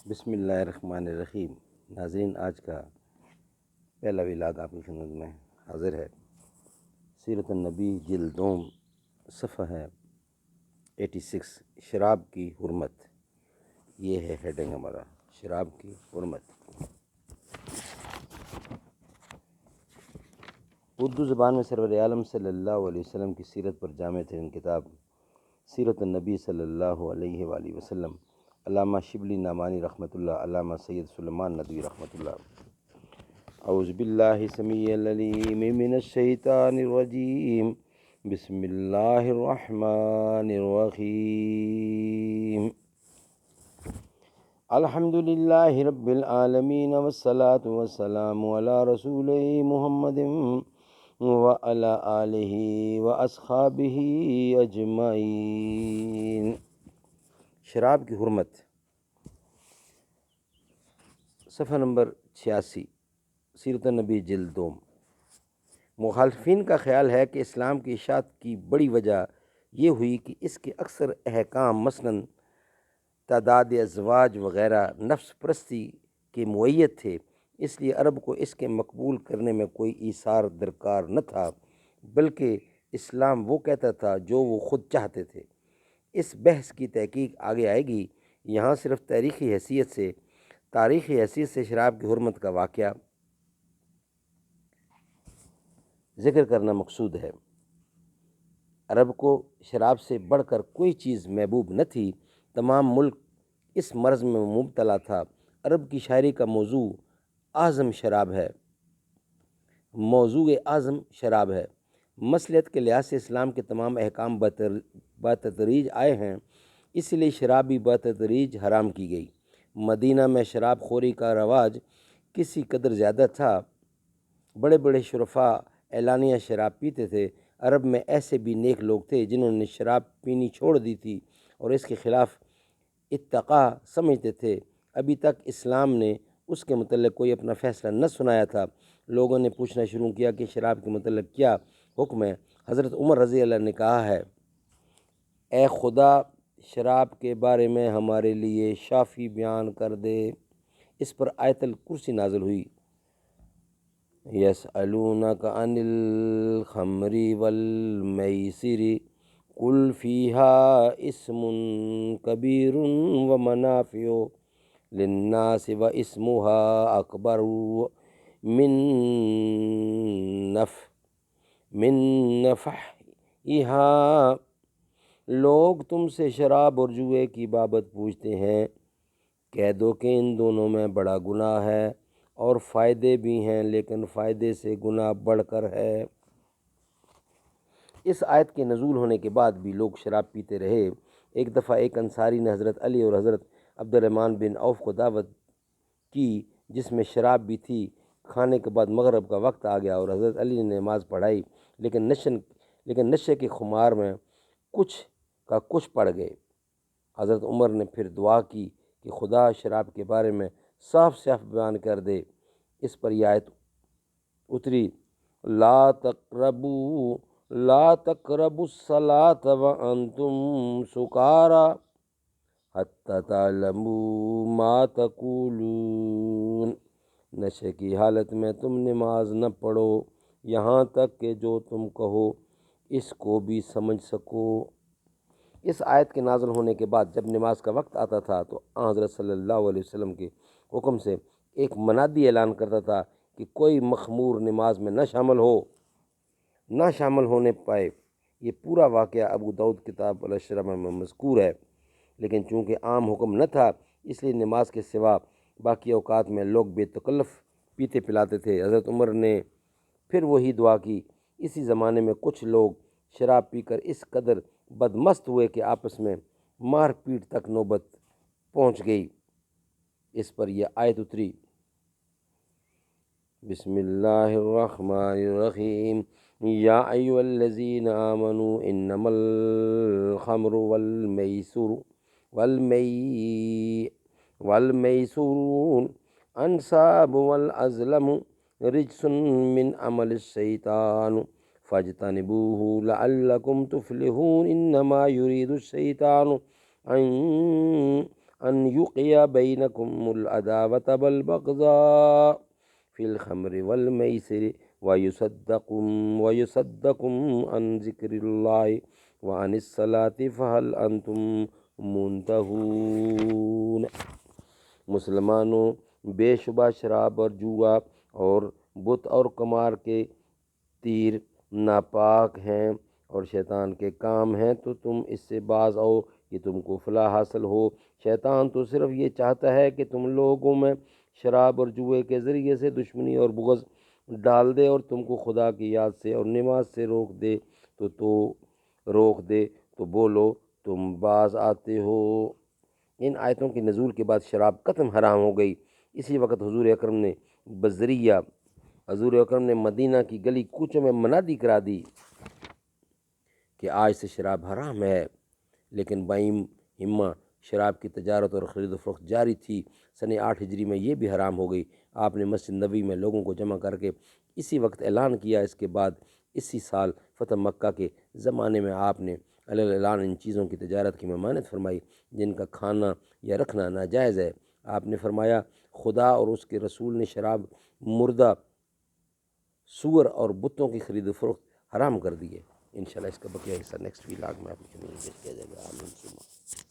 بسم اللہ الرحمن الرحیم۔ ناظرین، آج کا پہلا ویلاگ آپ کی خدمت میں حاضر ہے۔ سیرت النبی جلد دوم، صفحہ ہے 86، شراب کی حرمت۔ یہ ہے ہیڈنگ ہمارا، شراب کی حرمت۔ اردو زبان میں سرور عالم صلی اللہ علیہ وسلم کی سیرت پر جامع ترین کتاب سیرت النبی صلی اللہ علیہ وآلہ وسلم، علامہ شبلی نعمانی رحمۃ اللہ، علامہ سید سلیمان ندوی رحمۃ اللہ۔ اعوذ باللہ سمیع العلیم من الشیطان الرجیم، بسم اللہ الرحمن الرحیم۔ الحمد للہ رب العالمین والصلاة والسلام علی رسول محمد وعلی آلہ واصحابہ اجمعین۔ شراب کی حرمت، صفحہ نمبر 86، سیرت النبی جلد دوم۔ مخالفین کا خیال ہے کہ اسلام کی اشاعت کی بڑی وجہ یہ ہوئی کہ اس کے اکثر احکام مثلاً تعداد ازواج وغیرہ نفس پرستی کے مؤید تھے، اس لیے عرب کو اس کے مقبول کرنے میں کوئی ایثار درکار نہ تھا، بلکہ اسلام وہ کہتا تھا جو وہ خود چاہتے تھے۔ اس بحث کی تحقیق آگے آئے گی، یہاں صرف تاریخی حیثیت سے شراب کی حرمت کا واقعہ ذکر کرنا مقصود ہے۔ عرب کو شراب سے بڑھ کر کوئی چیز محبوب نہ تھی، تمام ملک اس مرض میں مبتلا تھا۔ عرب کی شاعری کا موضوع اعظم شراب ہے۔ مصلحت کے لحاظ سے اسلام کے تمام احکام بتدریج آئے ہیں، اس لیے شراب بھی بتدریج حرام کی گئی۔ مدینہ میں شراب خوری کا رواج کسی قدر زیادہ تھا، بڑے بڑے شرفاء اعلانیہ شراب پیتے تھے۔ عرب میں ایسے بھی نیک لوگ تھے جنہوں نے شراب پینی چھوڑ دی تھی اور اس کے خلاف اتقاء سمجھتے تھے۔ ابھی تک اسلام نے اس کے متعلق کوئی اپنا فیصلہ نہ سنایا تھا، لوگوں نے پوچھنا شروع کیا کہ شراب کے متعلق کیا حکم ہے۔ حضرت عمر رضی اللہ عنہ نے کہا ہے، اے خدا، شراب کے بارے میں ہمارے لیے شافی بیان کر دے۔ اس پر آیت الکرسی نازل ہوئی۔ یسألونک عن الخمر والمیسر قل فیہا اسم کبیر ومنافع للناس واسمہا اکبر من نفعہا۔ لوگ تم سے شراب اور جوئے کی بابت پوچھتے ہیں، کہہ دو کہ ان دونوں میں بڑا گناہ ہے اور فائدے بھی ہیں، لیکن فائدے سے گناہ بڑھ کر ہے۔ اس آیت کے نزول ہونے کے بعد بھی لوگ شراب پیتے رہے۔ ایک دفعہ ایک انصاری نے حضرت علی اور حضرت عبد الرحمن بن عوف کو دعوت کی جس میں شراب بھی تھی۔ کھانے کے بعد مغرب کا وقت آ گیا اور حضرت علی نے نماز پڑھائی، لیکن نشے کے خمار میں کچھ پڑ گئے۔ حضرت عمر نے پھر دعا کی کہ خدا شراب کے بارے میں صاف صاف بیان کر دے۔ اس پر یہ آیت اتری، لا تقربوا الصلاة وانتم سکارى حتی تعلموا ما تقولون۔ نشے کی حالت میں تم نماز نہ پڑھو یہاں تک کہ جو تم کہو اس کو بھی سمجھ سکو۔ اس آیت کے نازل ہونے کے بعد جب نماز کا وقت آتا تھا تو حضرت صلی اللہ علیہ وسلم کے حکم سے ایک منادی اعلان کرتا تھا کہ کوئی مخمور نماز میں نہ شامل ہونے پائے۔ یہ پورا واقعہ ابو داؤد کتاب الاشرب میں مذکور ہے، لیکن چونکہ عام حکم نہ تھا اس لیے نماز کے سوا باقی اوقات میں لوگ بے تکلف پیتے پلاتے تھے۔ حضرت عمر نے پھر وہی دعا کی۔ اسی زمانے میں کچھ لوگ شراب پی کر اس قدر بدمست ہوئے کہ آپس میں مار پیٹ تک نوبت پہنچ گئی۔ اس پر یہ آیت اتری، بسم اللہ الرحمن الرحیم، یا ایھا الذین آمنوا انما الخمر والمیسر انصاب والازلم رجس من عمل الشیطان فاجتنبوه لعلکم تفلحون۔ انما یرید الشیطان ان یقی بینکم العداوۃ والبغضاء فی الخمر والمیسر ویصدکم عن ذکر اللہ وعن الصلاۃ فہل انتم منتہون۔ مسلمانوں، بے شبہ شراب اور جوا اور بت اور قمار کے تیر ناپاک ہیں اور شیطان کے کام ہیں، تو تم اس سے باز آؤ کہ تم کو فلاح حاصل ہو۔ شیطان تو صرف یہ چاہتا ہے کہ تم لوگوں میں شراب اور جوئے کے ذریعے سے دشمنی اور بغض ڈال دے اور تم کو خدا کی یاد سے اور نماز سے روک دے تو بولو تم باز آتے ہو۔ ان آیتوں کی نزول کے بعد شراب قطعاً حرام ہو گئی۔ اسی وقت حضور اکرم نے مدینہ کی گلی کوچوں میں منادی کرا دی کہ آج سے شراب حرام ہے، لیکن بائیں ہمہ شراب کی تجارت اور خرید و فروخت جاری تھی۔ سن 8 ہجری میں یہ بھی حرام ہو گئی۔ آپ نے مسجد نبوی میں لوگوں کو جمع کر کے اسی وقت اعلان کیا۔ اس کے بعد اسی سال فتح مکہ کے زمانے میں آپ نے علیہ اعلان ان چیزوں کی تجارت کی ممانعت فرمائی جن کا کھانا یا رکھنا ناجائز ہے۔ آپ نے فرمایا خدا اور اس کے رسول نے شراب، مردہ سور اور بتوں کی خرید و فروخت حرام کر دی ہے۔ انشاءاللہ اس کا بقیہ حصہ نیکسٹ ویلاگ میں آپ کو پیش کیا جائے گا۔ آمین۔